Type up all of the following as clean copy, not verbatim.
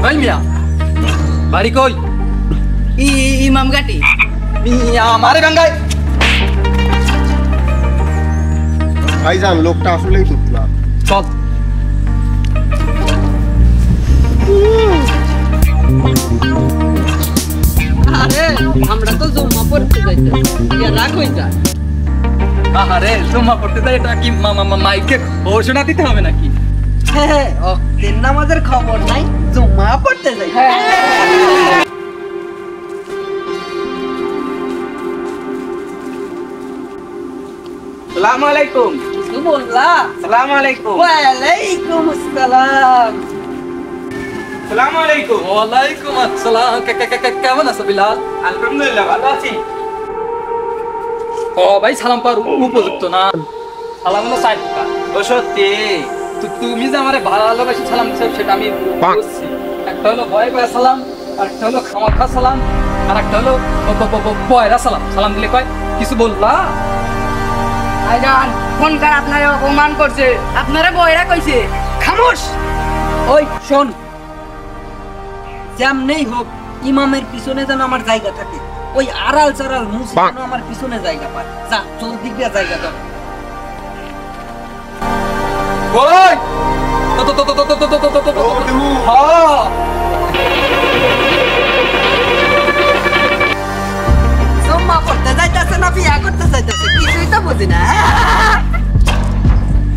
ভাই মিয়া বাড়ি কই? ইমাম গাটি মিয়া আমারে ভাঙ্গায়। ভাইজান লোকটা আসলেই তুতলা। চল আরে আমরা তো জুম্মা পড়তে যাইতাম ইয়া রাগ হই যায়। আরে জুম্মা পড়তে যাই এটা কি মাইকে ঘোষণা দিতে হবে নাকি? হ্যাঁ ওয়াক্তের নামাজের খবর নাই জুম্মা পড়তে যাই। আসসালামু আলাইকুম। কিছু বললা? আসসালামু আলাইকুম। ওয়ালাইকুম আসসালাম। আসসালামু আলাইকুম। ওয়ালাইকুম আসসালাম। কেমন আছো বিলাল? আলহামদুলিল্লাহ ভালো আছি। ও ভাই সালাম পার উপযুক্ত না, সালাম হলো সাইড কা। ও সত্যি তুমি যে আমারে ভালোবাসি সালাম দিছো সেটা আমি বুঝছি। একটা হলো ভয় ভয় সালাম, আর একটা হলো খামাখা সালাম, আর একটা হলো পয়রা সালাম। সালাম দিলে কয় কিছু বললা? আইজান ফোন কর আপনারে অপমান করছে, আপনারে বয়রা কইছে। খামোশ। ওই শোন, যেমনেই হোক ইমামের পিছনে যেন আমার জায়গা থাকে, ওই আড়াল চাড়াল মুসি যেন আমার পিছনে জায়গা পায়। যা জলদি গিয়া জায়গা দাও। ওই হ্যাঁ জম্মা করতে যাইতাছে না বিয়া করতে যাইতাছে কিছুই তো বুঝি না।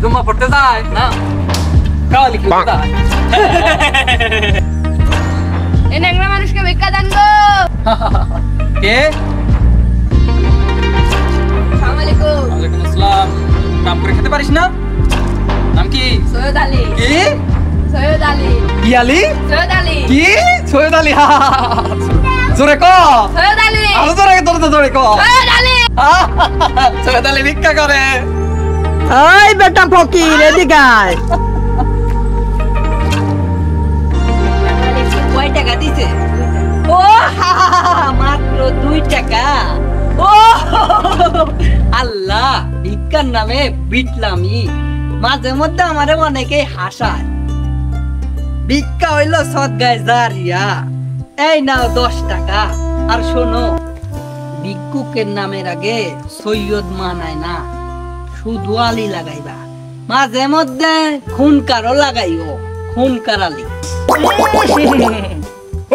জুম্মা পড়তে যায় না, কালি কি যায়? এই ন্যাংরা মানুষকে ভিক্ষা দেন গো। কে? আসসালামু আলাইকুম। ওয়ালাইকুম আসসালাম। কাম করে খেতে পারিস না? নাম কি? সৈয়দ আলী। কি? সৈয়দ আলী। কি আলী? সৈয়দ আলী। কি? সৈয়দ আলী। জোরে ক। সৈয়দ আলী। আরো জোরে জোরে ক। সৈয়দ আলী। সৈয়দ আলী ভিক্ষা করে। ওই বেটা ফকির এদিকে আয়। কয় টাকা দিছে? ও মাত্র 2 টাকা। ও আল্লাহ, ভিক্ষার নামে বিটলামি। মাঝে মধ্যে আমারে অনেকেই হাসায়। ভিক্ষা হইলো সদগায়ে জারিয়া। এই নাও 10 টাকা। আর শোনো, ভিক্ষুকের নামের আগে সৈয়দ মানায় না, শুধু আলী লাগাইবা। মাঝে মধ্যে খুনকারও লাগাইও, খুনকার আলী।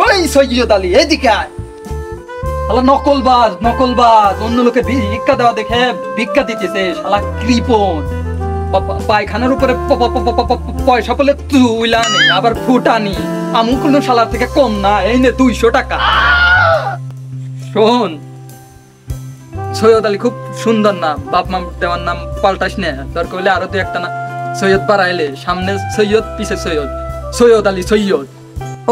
ওই সৈয়দ আলী এদিকে আয়। শালা নকলবাজ অন্য লোকে ভিক্ষা দেওয়া দেখে ভিক্ষা দিতেছে। শালা কৃপণ, পায়খানার উপরে পয়সা পেলে তুইলা নেই, আবার ফুটানি। আমু কোন শালার থেকে কম না। এই নে 200 টাকা। শোন, সৈয়দ আলী খুব সুন্দর নাম, বাপ মা দেওয়ার নাম পাল্টাস না। দরকার হলে আরো 2-1টা না সৈয়দ বাড়াইলে, সামনে সৈয়দ পিছে সৈয়দ, সৈয়দ আলী সৈয়দ।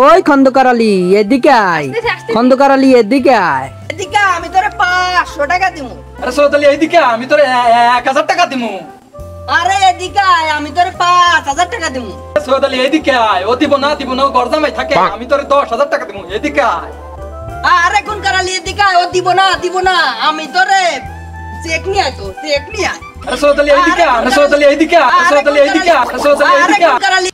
ওই খন্দকার আলী এদিকে আয়। খন্দকার আলী এদিকে আয়। এদিকে আমি তোরে 500 টাকা দিমু। আরে সৈয়দ আলী এইদিকে, আমি তোরে 1000 টাকা দিমু। আরে এদিকে আয়, আমি তোরে 5000 টাকা দিমু। সৈয়দ আলী এইদিকে আয়। ও দিব না ও গরজামাই থাকে। আমি তোরে 10,000 টাকা দিমু। এদিকে আয়। আরে খন্দকার আলী এদিকে আয়। ও দিব না, আমি তোরে চেক নিয়ে আয়, তো চেক নিয়ে আয়। আরে সৈয়দ আলী এইদিকে আয়। আরে সৈয়দ আলী এইদিকে আয়। আরে সৈয়দ আলী এইদিকে আয়। আরে সৈয়দ আলী এইদিকে আয়। খন্দকার আলী